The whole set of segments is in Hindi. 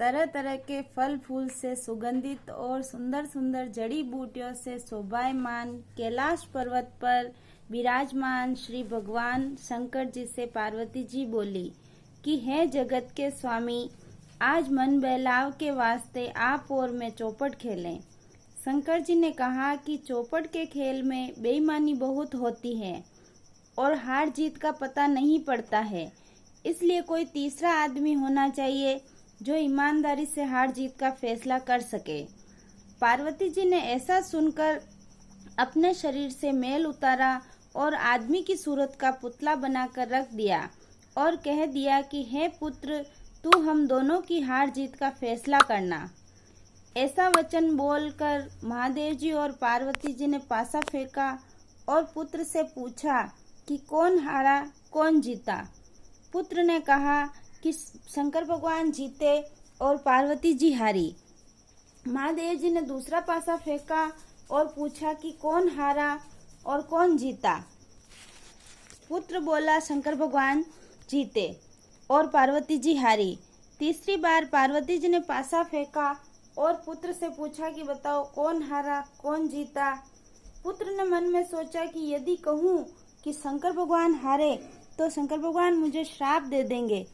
तरह तरह के फल फूल से सुगंधित और सुंदर सुंदर जड़ी बूटियों से शोभायमान कैलाश पर्वत पर विराजमान श्री भगवान शंकर जी से पार्वती जी बोली कि हे जगत के स्वामी, आज मन बहलाव के वास्ते आप और मैं चौपट खेलें। शंकर जी ने कहा कि चौपट के खेल में बेईमानी बहुत होती है और हार जीत का पता नहीं पड़ता है, इसलिए कोई तीसरा आदमी होना चाहिए जो ईमानदारी से हार जीत का फैसला कर सके। पार्वती जी ने ऐसा सुनकर अपने शरीर से मैल उतारा और आदमी की सूरत का पुतला बनाकर रख दिया और कह दिया कि हे पुत्र, तू हम दोनों की हार जीत का फैसला करना। ऐसा वचन बोलकर महादेव जी और पार्वती जी ने पासा फेंका और पुत्र से पूछा कि कौन हारा कौन जीता। पुत्र ने कहा कि शंकर भगवान जीते और पार्वती जी हारी। महादेव जी ने दूसरा पासा फेंका और पूछा कि कौन हारा और कौन जीता। पुत्र बोला शंकर भगवान जीते और पार्वती जी हारी। तीसरी बार पार्वती जी ने पासा फेंका और पुत्र से पूछा कि बताओ कौन हारा कौन जीता। पुत्र ने मन में सोचा कि यदि कहूँ कि शंकर भगवान हारे तो शंकर भगवान मुझे श्राप दे देंगे,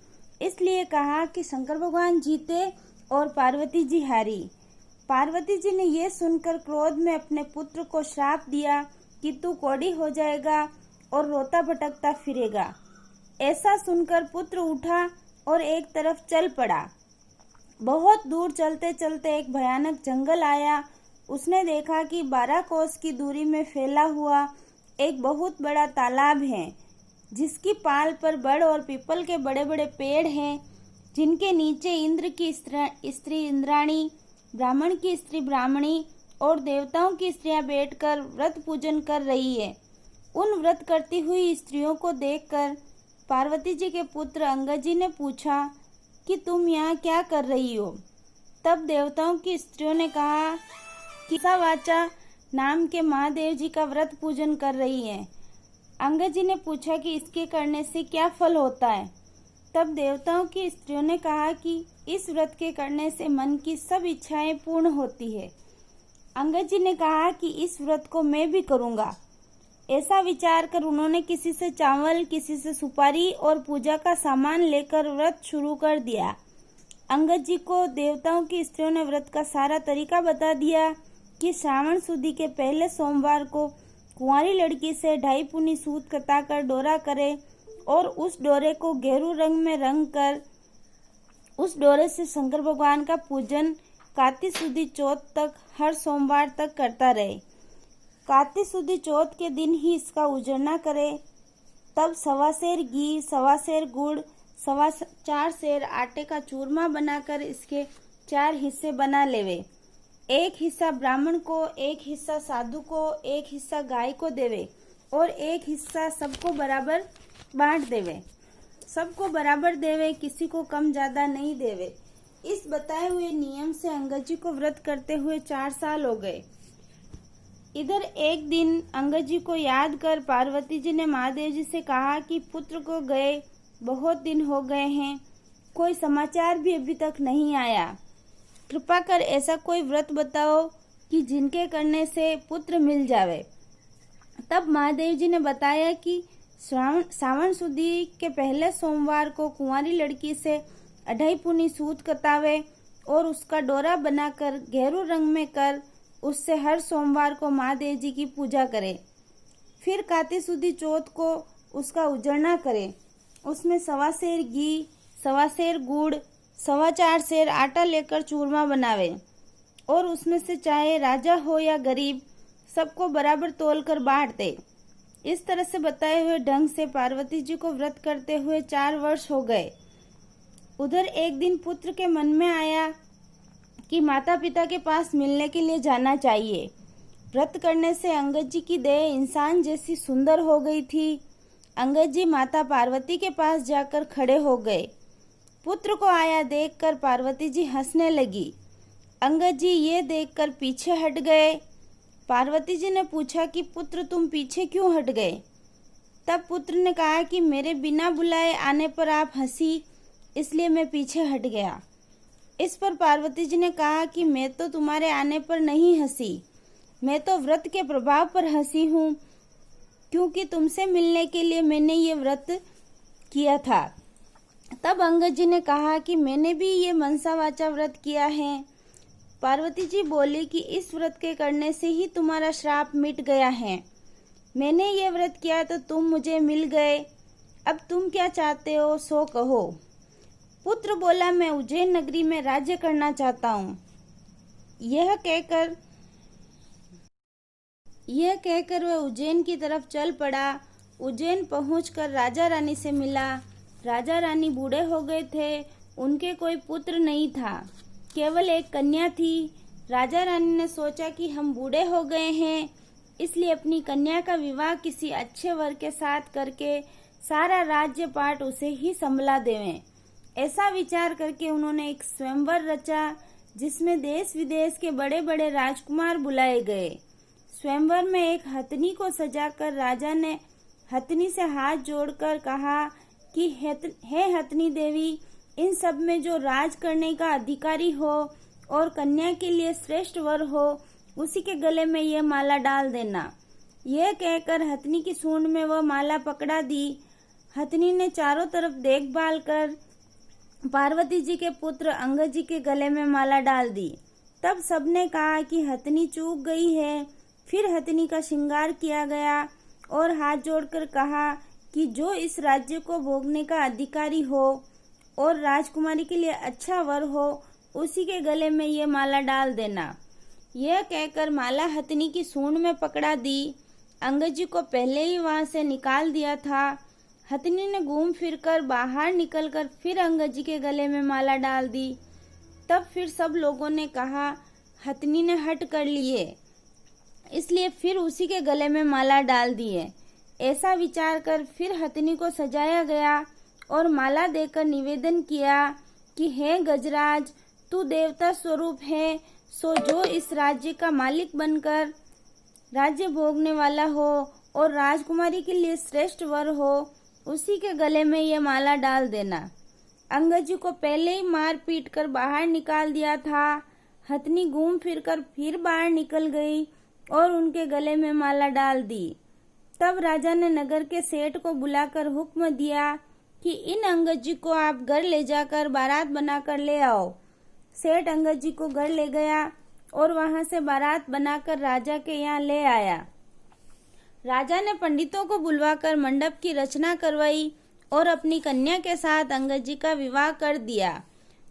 इसलिए कहा कि शंकर भगवान जीते और पार्वती जी हारी। पार्वती जी ने यह सुनकर क्रोध में अपने पुत्र को श्राप दिया कि तू कोढ़ी हो जाएगा और रोता भटकता फिरेगा। ऐसा सुनकर पुत्र उठा और एक तरफ चल पड़ा। बहुत दूर चलते चलते एक भयानक जंगल आया। उसने देखा कि 12 कोस की दूरी में फैला हुआ एक बहुत बड़ा तालाब है, जिसकी पाल पर बड़ और पीपल के बड़े बड़े पेड़ हैं, जिनके नीचे इंद्र की स्त्री इंद्राणी, ब्राह्मण की स्त्री ब्राह्मणी और देवताओं की स्त्रियां बैठकर व्रत पूजन कर रही है। उन व्रत करती हुई स्त्रियों को देखकर पार्वती जी के पुत्र अंगद जी ने पूछा कि तुम यहाँ क्या कर रही हो। तब देवताओं की स्त्रियों ने कहा कि वाचा नाम के महादेव जी का व्रत पूजन कर रही है। अंगद जी ने पूछा कि इसके करने से क्या फल होता है। तब देवताओं की स्त्रियों ने कहा कि इस व्रत के करने से मन की सब इच्छाएं पूर्ण होती है। अंगद जी ने कहा कि इस व्रत को मैं भी करूंगा। ऐसा विचार कर उन्होंने किसी से चावल, किसी से सुपारी और पूजा का सामान लेकर व्रत शुरू कर दिया। अंगद जी को देवताओं की स्त्रियों ने व्रत का सारा तरीका बता दिया कि श्रावण सुदी के पहले सोमवार को कुंवारी लड़की से 2.5 पुनी सूत कताकर डोरा करे और उस डोरे को गेरू रंग में रंग कर उस डोरे से शंकर भगवान का पूजन कार्तिक सुदी चौथ तक हर सोमवार तक करता रहे। कार्तिक सुदी चौथ के दिन ही इसका उजड़ना करे। तब 1.25 सेर घी, 1.25 सेर गुड़, 4 सेर आटे का चूरमा बनाकर इसके 4 हिस्से बना लेवे। एक हिस्सा ब्राह्मण को, एक हिस्सा साधु को, एक हिस्सा गाय को देवे और एक हिस्सा सबको बराबर बांट देवे। सबको बराबर देवे, किसी को कम ज्यादा नहीं देवे। इस बताए हुए नियम से अंगद जी को व्रत करते हुए 4 साल हो गए। इधर एक दिन अंगद जी को याद कर पार्वती जी ने महादेव जी से कहा कि पुत्र को गए बहुत दिन हो गए हैं, कोई समाचार भी अभी तक नहीं आया। कृपा कर ऐसा कोई व्रत बताओ कि जिनके करने से पुत्र मिल जावे। तब महादेव जी ने बताया कि सावन सुदी के पहले सोमवार को कुंवारी लड़की से 2.5 पुनी सूत कतावे और उसका डोरा बनाकर गेरू रंग में कर उससे हर सोमवार को महादेव जी की पूजा करे। फिर कार्तिक सुदी चौथ को उसका उजड़ना करे। उसमें 1.25 सेर घी, 1.25 सेर गुड़, 4.25 सेर आटा लेकर चूरमा बनावे और उसमें से चाहे राजा हो या गरीब सबको बराबर तोल कर बांट दे। इस तरह से बताए हुए ढंग से पार्वती जी को व्रत करते हुए 4 वर्ष हो गए। उधर एक दिन पुत्र के मन में आया कि माता पिता के पास मिलने के लिए जाना चाहिए। व्रत करने से अंगद जी की देह इंसान जैसी सुंदर हो गई थी। अंगद जी माता पार्वती के पास जाकर खड़े हो गए। पुत्र को आया देखकर पार्वती जी हंसने लगी। अंगद जी ये देखकर पीछे हट गए। पार्वती जी ने पूछा कि पुत्र तुम पीछे क्यों हट गए। तब पुत्र ने कहा कि मेरे बिना बुलाए आने पर आप हंसी, इसलिए मैं पीछे हट गया। इस पर पार्वती जी ने कहा कि मैं तो तुम्हारे आने पर नहीं हंसी, मैं तो व्रत के प्रभाव पर हंसी हूँ, क्योंकि तुमसे मिलने के लिए मैंने ये व्रत किया था। तब अंगद जी ने कहा कि मैंने भी ये मनसा वाचा व्रत किया है। पार्वती जी बोली कि इस व्रत के करने से ही तुम्हारा श्राप मिट गया है। मैंने ये व्रत किया तो तुम मुझे मिल गए, अब तुम क्या चाहते हो सो कहो। पुत्र बोला, मैं उज्जैन नगरी में राज्य करना चाहता हूँ। यह कहकर वह उज्जैन की तरफ चल पड़ा। उज्जैन पहुंचकर राजा रानी से मिला। राजा रानी बूढ़े हो गए थे, उनके कोई पुत्र नहीं था, केवल एक कन्या थी। राजा रानी ने सोचा कि हम बूढ़े हो गए हैं, इसलिए अपनी कन्या का विवाह किसी अच्छे वर के साथ करके सारा राज्य पाट उसे ही संभला देवें। ऐसा विचार करके उन्होंने एक स्वयंवर रचा, जिसमें देश विदेश के बड़े बड़े राजकुमार बुलाए गए। स्वयंवर में एक हथनी को सजाकर राजा ने हथनी से हाथ जोड़कर कहा कि हे हथनी देवी, इन सब में जो राज करने का अधिकारी हो और कन्या के लिए श्रेष्ठ वर हो, उसी के गले में यह माला डाल देना। यह कहकर हथनी की सूंड में वह माला पकड़ा दी। हथनी ने चारों तरफ देखभाल कर पार्वती जी के पुत्र अंगद जी के गले में माला डाल दी। तब सबने कहा कि हथनी चूक गई है। फिर हथनी का श्रृंगार किया गया और हाथ जोड़कर कहा कि जो इस राज्य को भोगने का अधिकारी हो और राजकुमारी के लिए अच्छा वर हो, उसी के गले में ये माला डाल देना। यह कहकर माला हथनी की सूंड में पकड़ा दी। अंगद जी को पहले ही वहां से निकाल दिया था। हथनी ने घूम फिरकर बाहर निकलकर फिर अंगद जी के गले में माला डाल दी। तब फिर सब लोगों ने कहा हथनी ने हट कर लिए, इसलिए फिर उसी के गले में माला डाल दिए। ऐसा विचार कर फिर हथनी को सजाया गया और माला देकर निवेदन किया कि हे गजराज, तू देवता स्वरूप है, सो जो इस राज्य का मालिक बनकर राज्य भोगने वाला हो और राजकुमारी के लिए श्रेष्ठ वर हो, उसी के गले में ये माला डाल देना। अंगद जी को पहले ही मार पीट कर बाहर निकाल दिया था। हथनी घूम फिरकर फिर बाहर निकल गई और उनके गले में माला डाल दी। तब राजा ने नगर के सेठ को बुलाकर हुक्म दिया कि इन अंगद जी को आप घर ले जाकर बारात बनाकर ले आओ। सेठ अंगद जी को घर ले गया और वहां से बारात बनाकर राजा के यहाँ ले आया। राजा ने पंडितों को बुलवाकर मंडप की रचना करवाई और अपनी कन्या के साथ अंगद जी का विवाह कर दिया।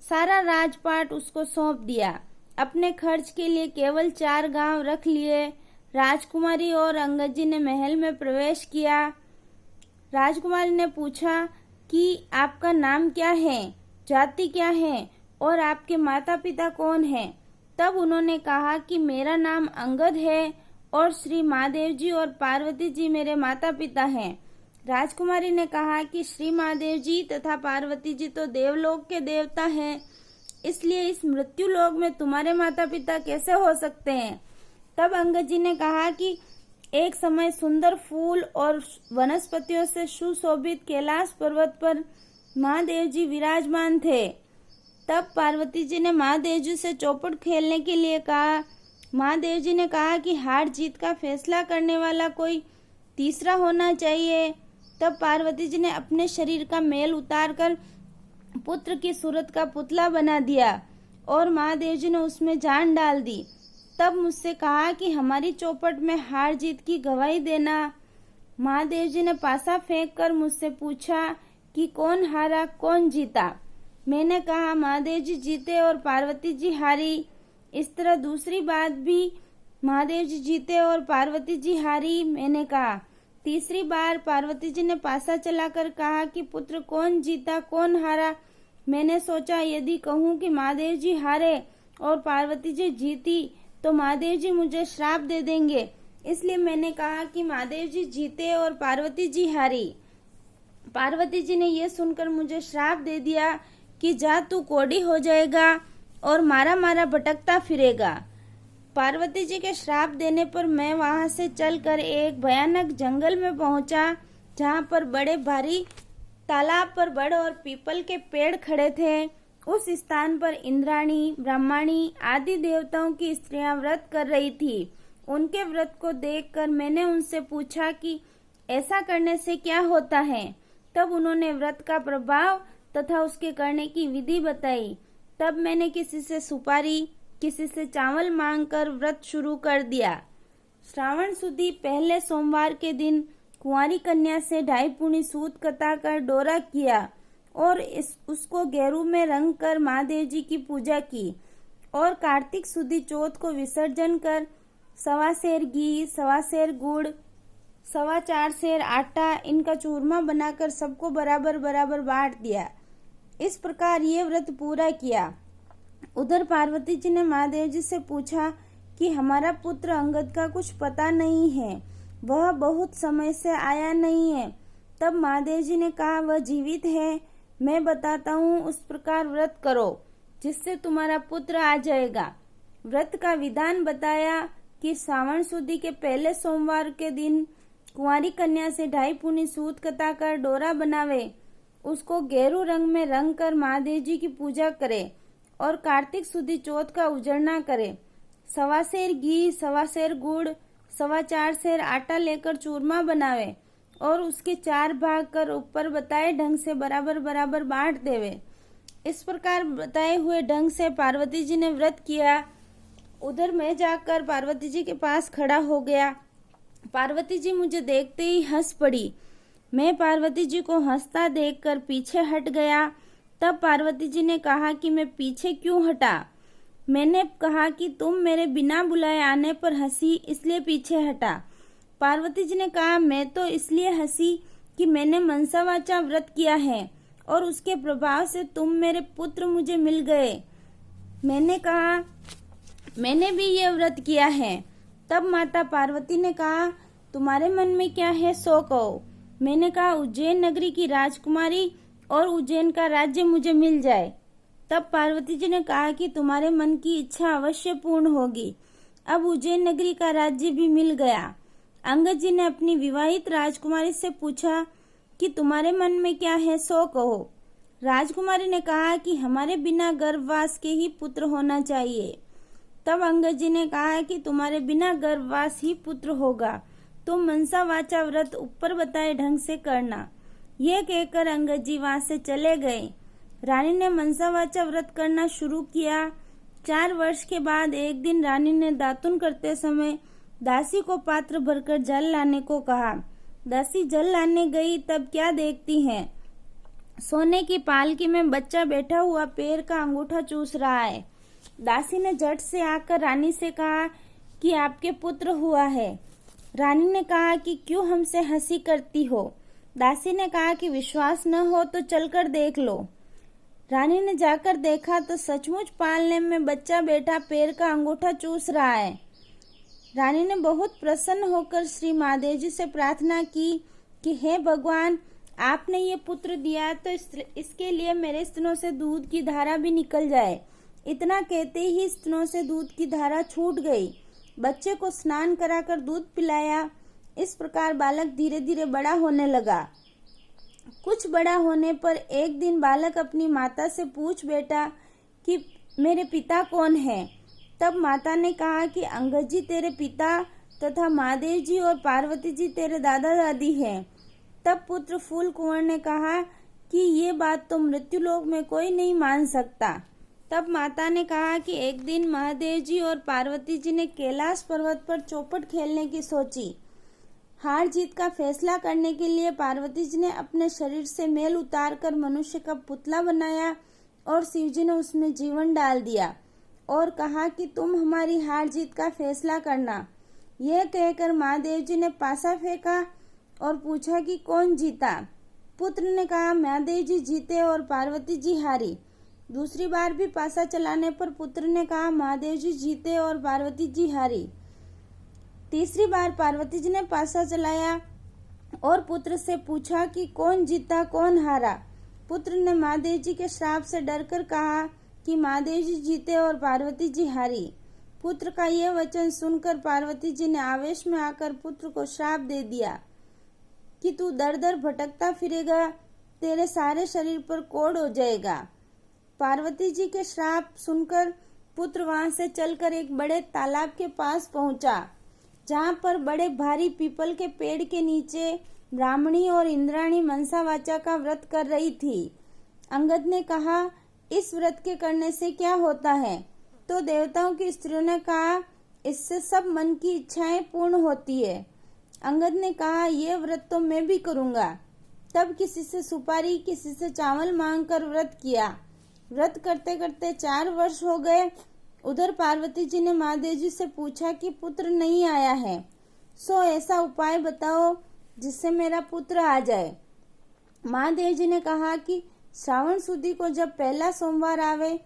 सारा राजपाट उसको सौंप दिया। अपने खर्च के लिए केवल 4 गांव रख लिए। राजकुमारी और अंगद जी ने महल में प्रवेश किया। राजकुमारी ने पूछा कि आपका नाम क्या है, जाति क्या है और आपके माता पिता कौन हैं? तब उन्होंने कहा कि मेरा नाम अंगद है और श्री महादेव जी और पार्वती जी मेरे माता पिता हैं। राजकुमारी ने कहा कि श्री महादेव जी तथा पार्वती जी तो देवलोक के देवता हैं, इसलिए इस मृत्यु लोक में तुम्हारे माता पिता कैसे हो सकते हैं? तब अंगद जी ने कहा कि एक समय सुंदर फूल और वनस्पतियों से सुशोभित कैलाश पर्वत पर महादेव जी विराजमान थे। तब पार्वती जी ने महादेव जी से चौपट खेलने के लिए कहा। महादेव जी ने कहा कि हार जीत का फैसला करने वाला कोई तीसरा होना चाहिए। तब पार्वती जी ने अपने शरीर का मैल उतारकर पुत्र की सूरत का पुतला बना दिया और महादेव जी ने उसमें जान डाल दी। तब मुझसे कहा कि हमारी चौपट में हार जीत की गवाही देना। महादेव जी ने पासा फेंक कर मुझसे पूछा कि कौन हारा कौन जीता। मैंने कहा महादेव जी जीते और पार्वती जी हारी। इस तरह दूसरी बात भी महादेव जी जीते और पार्वती जी हारी, मैंने कहा। तीसरी बार पार्वती जी ने पासा चलाकर कहा कि पुत्र कौन जीता कौन हारा। मैंने सोचा यदि कहूँ कि महादेव जी हारे और पार्वती जी जीती तो महादेव जी मुझे श्राप दे देंगे, इसलिए मैंने कहा कि महादेव जी जीते और पार्वती जी हारी। पार्वती जी ने यह सुनकर मुझे श्राप दे दिया कि जा तू कोढ़ी हो जाएगा और मारा मारा भटकता फिरेगा। पार्वती जी के श्राप देने पर मैं वहां से चलकर एक भयानक जंगल में पहुंचा, जहां पर बड़े भारी तालाब पर बड़ और पीपल के पेड़ खड़े थे उस स्थान पर इंद्राणी, ब्रह्माणी आदि देवताओं की स्त्रियां व्रत कर रही थी। उनके व्रत को देखकर मैंने उनसे पूछा कि ऐसा करने से क्या होता है। तब उन्होंने व्रत का प्रभाव तथा उसके करने की विधि बताई। तब मैंने किसी से सुपारी, किसी से चावल मांगकर व्रत शुरू कर दिया। श्रावण सुदी पहले सोमवार के दिन कुंवारी कन्या से 2.5 पूनी सूत कताकर डोरा किया और उसको गेरू में रंग कर महादेव जी की पूजा की। और कार्तिक सुदी चौथ को विसर्जन कर 1.25 सेर घी, 1.25 सेर गुड़, 4.25 सेर आटा इनका चूरमा बनाकर सबको बराबर बराबर बांट दिया। इस प्रकार ये व्रत पूरा किया। उधर पार्वती जी ने महादेव जी से पूछा कि हमारा पुत्र अंगद का कुछ पता नहीं है, वह बहुत समय से आया नहीं है। तब महादेव जी ने कहा, वह जीवित है, मैं बताता हूँ, उस प्रकार व्रत करो जिससे तुम्हारा पुत्र आ जाएगा। व्रत का विधान बताया कि श्रावण सुदी के पहले सोमवार के दिन कुंवारी कन्या से 2.5 पूनी सूत कताकर डोरा बनावे, उसको गेरू रंग में रंग कर महादेव जी की पूजा करे और कार्तिक सुदी चौथ का उजड़ना करे। 1.25 सेर घी, 1.25 सेर गुड़, 4.25 सेर आटा लेकर चूरमा बनावे और उसके 4 भाग कर ऊपर बताए ढंग से बराबर बराबर बांट देवे। इस प्रकार बताए हुए ढंग से पार्वती जी ने व्रत किया। उधर मैं जाकर पार्वती जी के पास खड़ा हो गया। पार्वती जी मुझे देखते ही हंस पड़ी। मैं पार्वती जी को हंसता देखकर पीछे हट गया। तब पार्वती जी ने कहा कि मैं पीछे क्यों हटा। मैंने कहा कि तुम मेरे बिना बुलाए आने पर हंसी, इसलिए पीछे हटा। पार्वती जी ने कहा, मैं तो इसलिए हंसी कि मैंने मनसा वाचा व्रत किया है और उसके प्रभाव से तुम मेरे पुत्र मुझे मिल गए। मैंने कहा, मैंने भी ये व्रत किया है। तब माता पार्वती ने कहा, तुम्हारे मन में क्या है सो कहो। मैंने कहा, उज्जैन नगरी की राजकुमारी और उज्जैन का राज्य मुझे मिल जाए। तब पार्वती जी ने कहा कि तुम्हारे मन की इच्छा अवश्य पूर्ण होगी। अब उज्जैन नगरी का राज्य भी मिल गया। अंगद जी ने अपनी विवाहित राजकुमारी से पूछा कि तुम्हारे मन में क्या है सो कहो। राजकुमारी ने कहा कि हमारे बिना गर्भवास के ही पुत्र होना चाहिए। तब अंगद जी ने कहा कि तुम्हारे बिना गर्भवास ही पुत्र होगा, तुम मनसा वाचा व्रत ऊपर बताए ढंग से करना। यह कहकर अंगद जी वहां से चले गए। रानी ने मनसा वाचा व्रत करना शुरू किया। 4 वर्ष के बाद एक दिन रानी ने दातुन करते समय दासी को पात्र भरकर जल लाने को कहा। दासी जल लाने गई, तब क्या देखती है, सोने की पालकी में बच्चा बैठा हुआ पैर का अंगूठा चूस रहा है। दासी ने झट से आकर रानी से कहा कि आपके पुत्र हुआ है। रानी ने कहा कि क्यों हमसे हंसी करती हो। दासी ने कहा कि विश्वास न हो तो चलकर देख लो। रानी ने जाकर देखा तो सचमुच पालने में बच्चा बैठा पैर का अंगूठा चूस रहा है। रानी ने बहुत प्रसन्न होकर श्री महादेव जी से प्रार्थना की कि हे भगवान, आपने ये पुत्र दिया तो इसके लिए मेरे स्तनों से दूध की धारा भी निकल जाए। इतना कहते ही स्तनों से दूध की धारा छूट गई। बच्चे को स्नान कराकर दूध पिलाया। इस प्रकार बालक धीरे धीरे बड़ा होने लगा। कुछ बड़ा होने पर एक दिन बालक अपनी माता से पूछ बैठा कि मेरे पिता कौन है। तब माता ने कहा कि अंगद जी तेरे पिता तथा महादेव जी और पार्वती जी तेरे दादा दादी हैं। तब पुत्र फूल कुंवर ने कहा कि ये बात तो मृत्युलोक में कोई नहीं मान सकता। तब माता ने कहा कि एक दिन महादेव जी और पार्वती जी ने कैलाश पर्वत पर चौपट खेलने की सोची। हार जीत का फैसला करने के लिए पार्वती जी ने अपने शरीर से मैल उतारकर मनुष्य का पुतला बनाया और शिव जी ने उसमें जीवन डाल दिया और कहा कि तुम हमारी हार जीत का फैसला करना। यह कहकर महादेव जी ने पासा फेंका और पूछा कि कौन जीता। पुत्र ने कहा महादेव जी जीते और पार्वती जी हारी। दूसरी बार भी पासा चलाने पर पुत्र ने कहा महादेव जी जीते और पार्वती जी हारी। तीसरी बार पार्वती जी ने पासा चलाया और पुत्र से पूछा कि कौन जीता कौन हारा। पुत्र ने महादेव जी के श्राप से डरकर कहा कि महादेव जी जीते और पार्वती जी हारी। पुत्र का यह वचन सुनकर पार्वती जी ने आवेश में आकर पुत्र को श्राप दे दिया कि तू दर दर भटकता फिरेगा, तेरे सारे शरीर पर कोढ़ हो जाएगा। पार्वती जी के श्राप सुनकर पुत्र वहां से चलकर एक बड़े तालाब के पास पहुंचा, जहां पर बड़े भारी पीपल के पेड़ के नीचे ब्राह्मणी और इंद्राणी मनसा वाचा का व्रत कर रही थी। अंगद ने कहा, इस व्रत के करने से क्या होता है? तो देवताओं की स्त्रियों ने कहा, इससे सब मन की इच्छाएं पूर्ण होती है। अंगद ने कहा, यह व्रत तो मैं भी करूंगा। तब किसी से सुपारी, किसी से चावल मांगकर व्रत किया। व्रत करते करते 4 वर्ष हो गए। उधर पार्वती जी ने महादेव जी से पूछा कि पुत्र नहीं आया है, सो ऐसा उपाय बताओ जिससे मेरा पुत्र आ जाए। महादेव जी ने कहा कि श्रावण सुदी को जब पहला सोमवार आवे,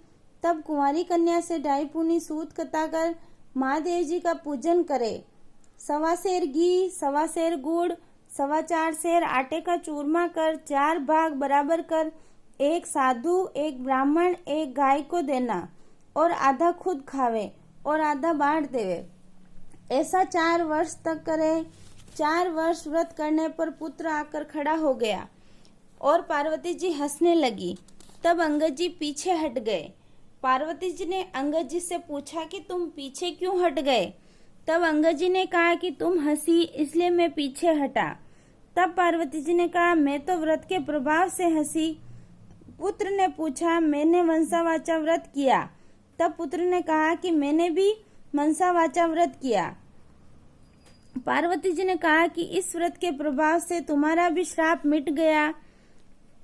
तब कुंवारी कन्या से 2.5 पूनी सूत कताकर महादेव जी का पूजन करे। 1.25 सेर घी, 1.25 सेर गुड़, 4.25 सेर आटे का चूरमा कर 4 भाग बराबर कर एक साधु, एक ब्राह्मण, एक गाय को देना और आधा खुद खावे और आधा बांट देवे। ऐसा 4 वर्ष तक करे। 4 वर्ष व्रत करने पर पुत्र आकर खड़ा हो गया और पार्वती जी हंसने लगी। तब अंगद जी पीछे हट गए। पार्वती जी ने अंगद जी से पूछा कि तुम पीछे क्यों हट गए? तब अंगद जी ने कहा कि तुम हंसी इसलिए मैं पीछे हटा। तब पार्वती जी ने कहा, मैं तो व्रत के प्रभाव से हंसी। पुत्र ने पूछा, मैंने मनसावाचा व्रत किया। तब पुत्र ने कहा कि मैंने भी मनसावाचा व्रत किया। पार्वती जी ने कहा कि इस व्रत के प्रभाव से तुम्हारा भी श्राप मिट गया।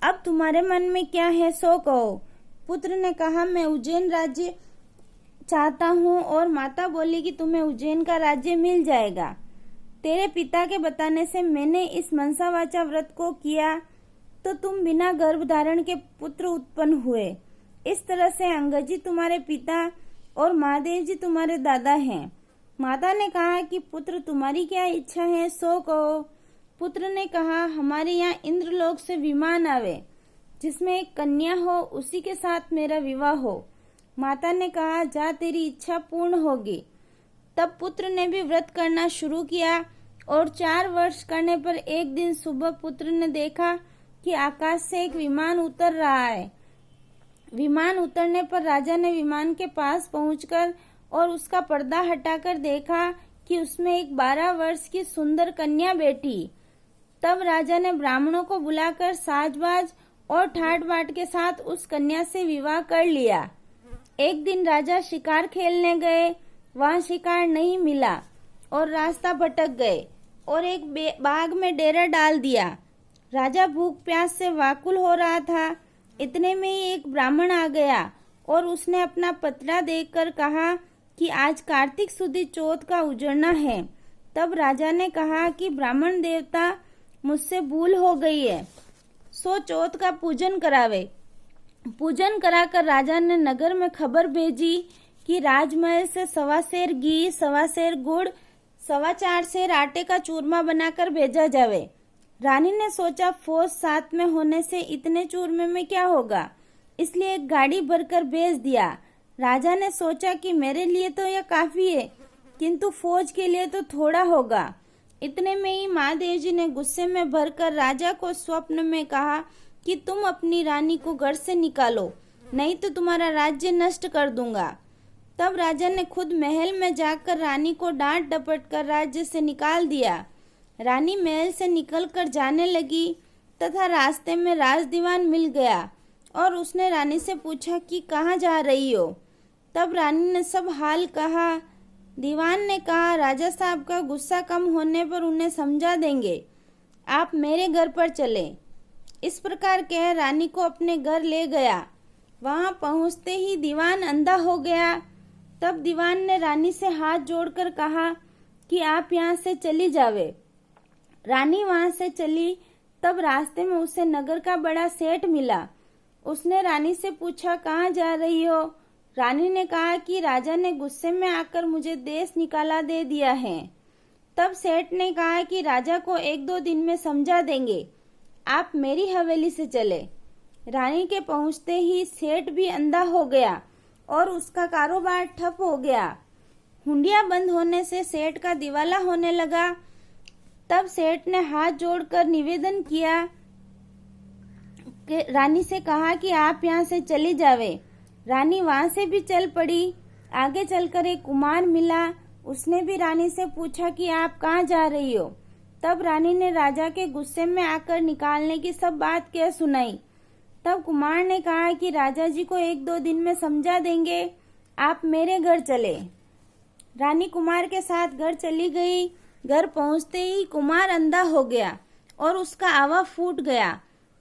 अब तुम्हारे मन में क्या है सो कहो। पुत्र ने कहा, मैं उज्जैन राज्य चाहता हूँ और माता बोली कि तुम्हें उज्जैन का राज्य मिल जाएगा। तेरे पिता के बताने से मैंने इस मनसावाचा व्रत को किया, तो तुम बिना गर्भ धारण के पुत्र उत्पन्न हुए। इस तरह से अंगद जी तुम्हारे पिता और महादेव जी तुम्हारे दादा हैं। माता ने कहा कि पुत्र तुम्हारी क्या इच्छा है सो कहो। पुत्र ने कहा, हमारे यहाँ इंद्रलोक से विमान आवे, जिसमें एक कन्या हो, उसी के साथ मेरा विवाह हो। माता ने कहा, जा तेरी इच्छा पूर्ण होगी। तब पुत्र ने भी व्रत करना शुरू किया और 4 वर्ष करने पर एक दिन सुबह पुत्र ने देखा कि आकाश से एक विमान उतर रहा है। विमान उतरने पर राजा ने विमान के पास पहुंचकर और उसका पर्दा हटाकर देखा कि उसमें एक 12 वर्ष की सुंदर कन्या बैठी। तब राजा ने ब्राह्मणों को बुलाकर साजबाज और ठाट बाट के साथ उस कन्या से विवाह कर लिया। एक दिन राजा शिकार खेलने गए, वहां शिकार नहीं मिला और रास्ता भटक गए और एक बाग में डेरा डाल दिया। राजा भूख प्यास से व्याकुल हो रहा था। इतने में ही एक ब्राह्मण आ गया और उसने अपना पतरा देखकर कहा कि आज कार्तिक सुदी चौथ का उजड़ना है। तब राजा ने कहा कि ब्राह्मण देवता, मुझसे भूल हो गई है, सो चौथ का पूजन करावे। पूजन कराकर राजा ने नगर में खबर भेजी कि राजमहल से 1.25 सेर घी, 1.25 सेर गुड़, 4.25 सेर आटे का चूरमा बनाकर भेजा जावे। रानी ने सोचा, फौज साथ में होने से इतने चूरमे में क्या होगा, इसलिए एक गाड़ी भरकर भेज दिया। राजा ने सोचा कि मेरे लिए तो यह काफी है, किंतु फौज के लिए तो थोड़ा होगा। इतने में ही महादेव जी ने गुस्से में भरकर राजा को स्वप्न में कहा कि तुम अपनी रानी को घर से निकालो, नहीं तो तुम्हारा राज्य नष्ट कर दूंगा। तब राजा ने खुद महल में जाकर रानी को डांट डपट कर राज्य से निकाल दिया। रानी महल से निकलकर जाने लगी तथा रास्ते में राज दीवान मिल गया और उसने रानी से पूछा कि कहाँ जा रही हो। तब रानी ने सब हाल कहा। दीवान ने कहा, राजा साहब का गुस्सा कम होने पर उन्हें समझा देंगे, आप मेरे घर पर चले। इस प्रकार कह रानी को अपने घर ले गया। वहां पहुंचते ही दीवान अंधा हो गया। तब दीवान ने रानी से हाथ जोड़कर कहा कि आप यहाँ से चली जावे। रानी वहां से चली। तब रास्ते में उसे नगर का बड़ा सेठ मिला। उसने रानी से पूछा, कहाँ जा रही हो? रानी ने कहा कि राजा ने गुस्से में आकर मुझे देश निकाला दे दिया है। तब सेठ ने कहा कि राजा को 1-2 दिन में समझा देंगे, आप मेरी हवेली से चले। रानी के पहुंचते ही सेठ भी अंधा हो गया और उसका कारोबार ठप हो गया। हुंडिया बंद होने से सेठ का दिवाला होने लगा। तब सेठ ने हाथ जोड़कर निवेदन किया, रानी से कहा कि आप यहाँ से चली जावे। रानी वहां से भी चल पड़ी। आगे चलकर एक कुमार मिला। उसने भी रानी से पूछा कि आप कहाँ जा रही हो। तब रानी ने राजा के गुस्से में आकर निकालने की सब बात कह सुनाई। तब कुमार ने कहा कि राजा जी को 1-2 दिन में समझा देंगे, आप मेरे घर चले। रानी कुमार के साथ घर चली गई। घर पहुंचते ही कुमार अंधा हो गया और उसका आवा फूट गया।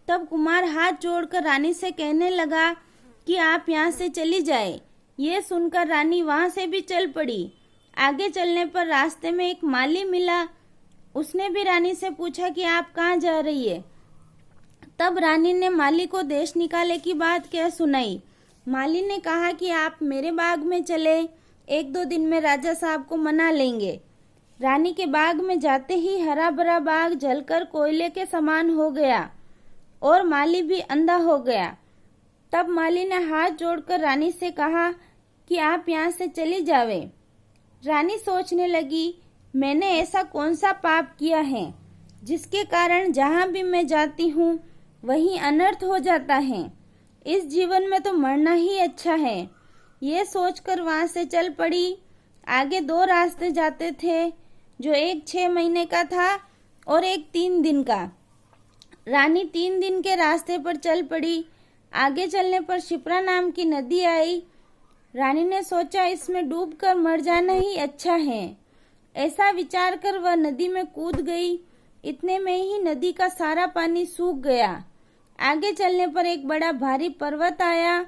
तब कुमार हाथ जोड़कर रानी से कहने लगा कि आप यहाँ से चली जाए। ये सुनकर रानी वहां से भी चल पड़ी। आगे चलने पर रास्ते में एक माली मिला। उसने भी रानी से पूछा कि आप कहाँ जा रही है। तब रानी ने माली को देश निकाले की बात कह सुनाई। माली ने कहा कि आप मेरे बाग में चले, 1-2 दिन में राजा साहब को मना लेंगे। रानी के बाग में जाते ही हरा भरा बाग जलकर कोयले के समान हो गया और माली भी अंधा हो गया। तब माली ने हाथ जोड़कर रानी से कहा कि आप यहाँ से चली जावे। रानी सोचने लगी, मैंने ऐसा कौन सा पाप किया है जिसके कारण जहाँ भी मैं जाती हूँ वहीं अनर्थ हो जाता है। इस जीवन में तो मरना ही अच्छा है। ये सोचकर वहां से चल पड़ी। आगे 2 रास्ते जाते थे, जो एक 6 महीने का था और एक 3 दिन का। रानी 3 दिन के रास्ते पर चल पड़ी। आगे चलने पर शिप्रा नाम की नदी आई। रानी ने सोचा इसमें डूबकर मर जाना ही अच्छा है। ऐसा विचार कर वह नदी में कूद गई। इतने में ही नदी का सारा पानी सूख गया। आगे चलने पर एक बड़ा भारी पर्वत आया।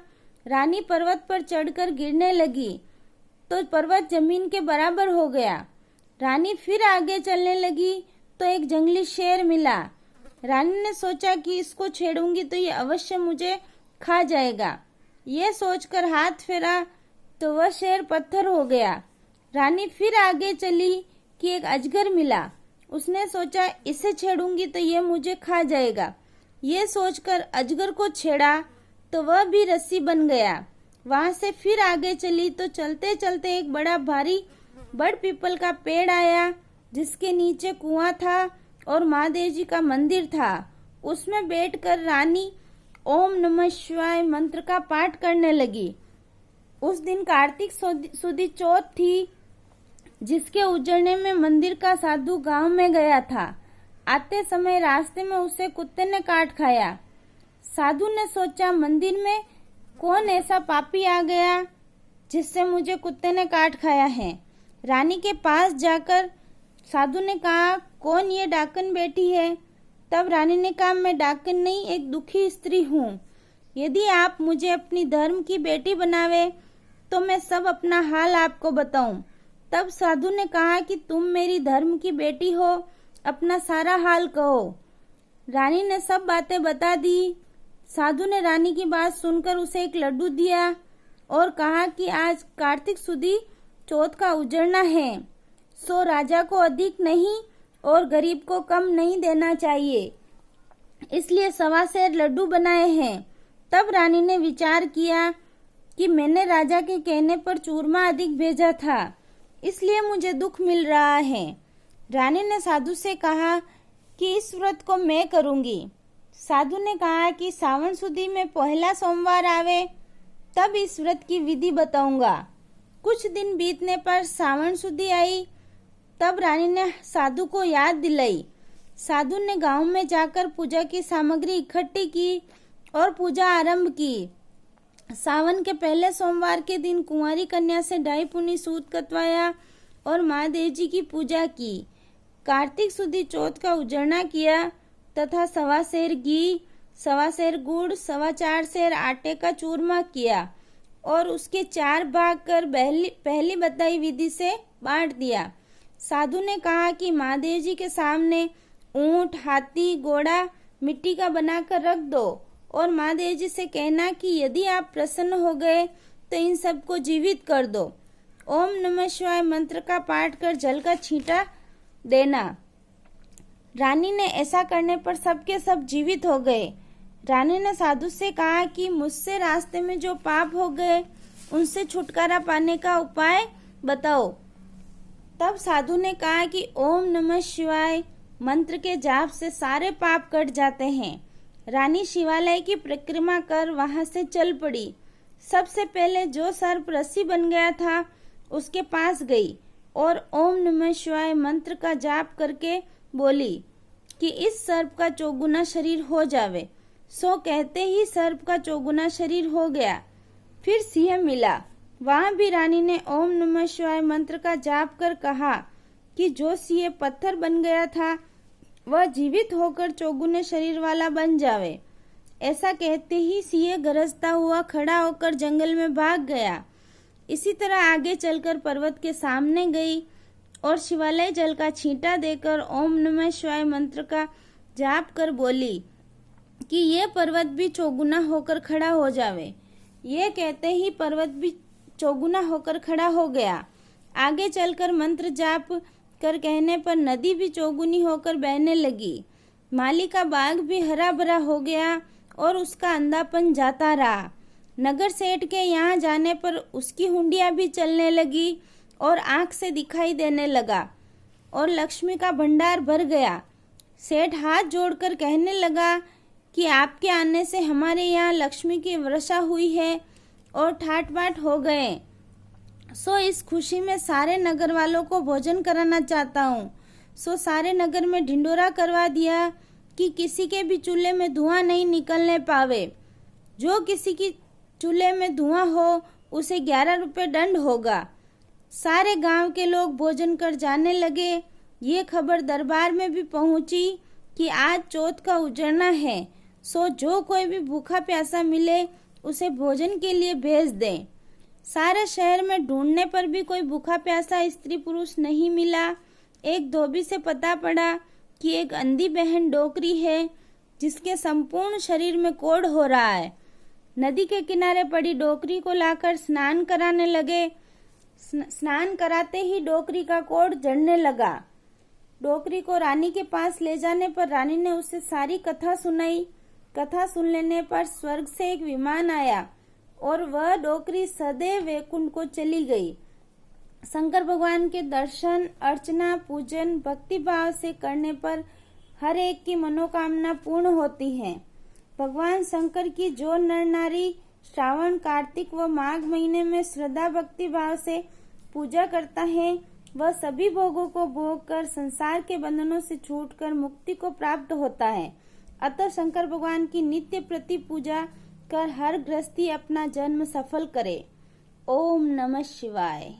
रानी पर्वत पर चढ़कर गिरने लगी तो पर्वत जमीन के बराबर हो गया। रानी फिर आगे चलने लगी तो एक जंगली शेर मिला। रानी ने सोचा कि इसको छेड़ूंगी तो ये अवश्य मुझे खा जाएगा। ये सोचकर हाथ फेरा तो वह शेर पत्थर हो गया। रानी फिर आगे चली कि एक अजगर मिला। उसने सोचा इसे छेड़ूंगी तो ये मुझे खा जाएगा। ये सोचकर अजगर को छेड़ा तो वह भी रस्सी बन गया। वहां से फिर आगे चली तो चलते चलते एक बड़ा भारी बड़ पीपल का पेड़ आया, जिसके नीचे कुआं था और महादेव जी का मंदिर था। उसमें बैठकर रानी ओम नमः शिवाय मंत्र का पाठ करने लगी। उस दिन कार्तिक सुदी चौथ थी, जिसके उजड़ने में मंदिर का साधु गांव में गया था। आते समय रास्ते में उसे कुत्ते ने काट खाया। साधु ने सोचा मंदिर में कौन ऐसा पापी आ गया जिससे मुझे कुत्ते ने काट खाया है। रानी के पास जाकर साधु ने कहा, कौन ये डाकन बेटी है। तब रानी ने कहा, मैं डाकन नहीं, एक दुखी स्त्री हूँ। यदि आप मुझे अपनी धर्म की बेटी बनावे तो मैं सब अपना हाल आपको बताऊं। तब साधु ने कहा कि तुम मेरी धर्म की बेटी हो, अपना सारा हाल कहो। रानी ने सब बातें बता दी। साधु ने रानी की बात सुनकर उसे एक लड्डू दिया और कहा कि आज कार्तिक सुदी चौथ का उजड़ना है, सो राजा को अधिक नहीं और गरीब को कम नहीं देना चाहिए, इसलिए 1.25 सेर लड्डू बनाए हैं। तब रानी ने विचार किया कि मैंने राजा के कहने पर चूरमा अधिक भेजा था, इसलिए मुझे दुख मिल रहा है। रानी ने साधु से कहा कि इस व्रत को मैं करूंगी। साधु ने कहा कि सावन सुदी में पहला सोमवार आवे तब इस व्रत की विधि बताऊंगा। कुछ दिन बीतने पर सावन सुदी आई। तब रानी ने साधु को याद दिलाई। साधु ने गांव में जाकर पूजा की सामग्री इकट्ठी की और पूजा आरंभ की। सावन के पहले सोमवार के दिन कुंवारी कन्या से 2.5 पुनी सूत कतवाया और महादेव जी की पूजा की। कार्तिक सुदी चौथ का उजड़ना किया तथा 1.25 सेर घी, 1.25 सेर गुड़, 4.25 सेर आटे का चूरमा किया और उसके 4 भाग कर पहली बताई विधि से बांट दिया। साधु ने कहा कि महादेव जी के सामने ऊंट, हाथी, घोड़ा मिट्टी का बनाकर रख दो और महादेव जी से कहना कि यदि आप प्रसन्न हो गए तो इन सबको जीवित कर दो। ओम नमः शिवाय मंत्र का पाठ कर जल का छींटा देना। रानी ने ऐसा करने पर सबके सब जीवित हो गए। रानी ने साधु से कहा कि मुझसे रास्ते में जो पाप हो गए उनसे छुटकारा पाने का उपाय बताओ। तब साधु ने कहा कि ओम नमः शिवाय मंत्र के जाप से सारे पाप कट जाते हैं। रानी शिवालय की परिक्रमा कर वहां से चल पड़ी। सबसे पहले जो सर्प रस्सी बन गया था उसके पास गई और ओम नमः शिवाय मंत्र का जाप करके बोली कि इस सर्प का चौगुना शरीर हो जावे। सो कहते ही सर्प का चौगुना शरीर हो गया। फिर सिंह मिला। वहां भी रानी ने ओम नमः शिवाय मंत्र का जाप कर कहा कि जो सिंह पत्थर बन गया था वह जीवित होकर चौगुने शरीर वाला बन जावे। ऐसा कहते ही सिंह गरजता हुआ खड़ा होकर जंगल में भाग गया। इसी तरह आगे चलकर पर्वत के सामने गई और शिवालय जल का छींटा देकर ओम नमः शिवाय मंत्र का जाप कर बोली कि ये पर्वत भी चौगुना होकर खड़ा हो जावे। ये कहते ही पर्वत भी चौगुना होकर खड़ा हो गया। आगे चलकर मंत्र जाप कर कहने पर नदी भी चौगुनी होकर बहने लगी। माली का बाग भी हरा भरा हो गया और उसका अंधापन जाता रहा। नगर सेठ के यहाँ जाने पर उसकी हुंडियां भी चलने लगी और आंख से दिखाई देने लगा और लक्ष्मी का भंडार भर गया। सेठ हाथ जोड़कर कहने लगा कि आपके आने से हमारे यहाँ लक्ष्मी की वर्षा हुई है और ठाट बाट हो गए। सो इस खुशी में सारे नगर वालों को भोजन कराना चाहता हूँ। सो सारे नगर में ढिंडोरा करवा दिया कि किसी के भी चूल्हे में धुआं नहीं निकलने पावे। जो किसी की चूल्हे में धुआं हो उसे 11 रुपए दंड होगा। सारे गांव के लोग भोजन कर जाने लगे। ये खबर दरबार में भी पहुंची कि आज चौथ का उजड़ना है। सो जो कोई भी भूखा प्यासा मिले उसे भोजन के लिए भेज दें। सारे शहर में ढूंढने पर भी कोई भूखा प्यासा स्त्री पुरुष नहीं मिला। एक धोबी से पता पड़ा कि एक अंधी बहन डोकरी है जिसके संपूर्ण शरीर में कोढ़ हो रहा है। नदी के किनारे पड़ी डोकरी को लाकर स्नान कराने लगे। स्नान कराते ही डोकरी का कोढ़ जड़ने लगा। डोकरी को रानी के पास ले जाने पर रानी ने उसे सारी कथा सुनाई। कथा सुन लेने पर स्वर्ग से एक विमान आया और वह डोकरी सदैव वैकुंठ को चली गई। शंकर भगवान के दर्शन, अर्चना, पूजन भक्ति भाव से करने पर हर एक की मनोकामना पूर्ण होती है। भगवान शंकर की जो नर नारी श्रावण, कार्तिक व माघ महीने में श्रद्धा भक्ति भाव से पूजा करता है वह सभी भोगों को भोग कर संसार के बंधनों से छूटकर मुक्ति को प्राप्त होता है। अतः शंकर भगवान की नित्य प्रति पूजा कर हर गृहस्थी अपना जन्म सफल करे। ओम नमः शिवाय।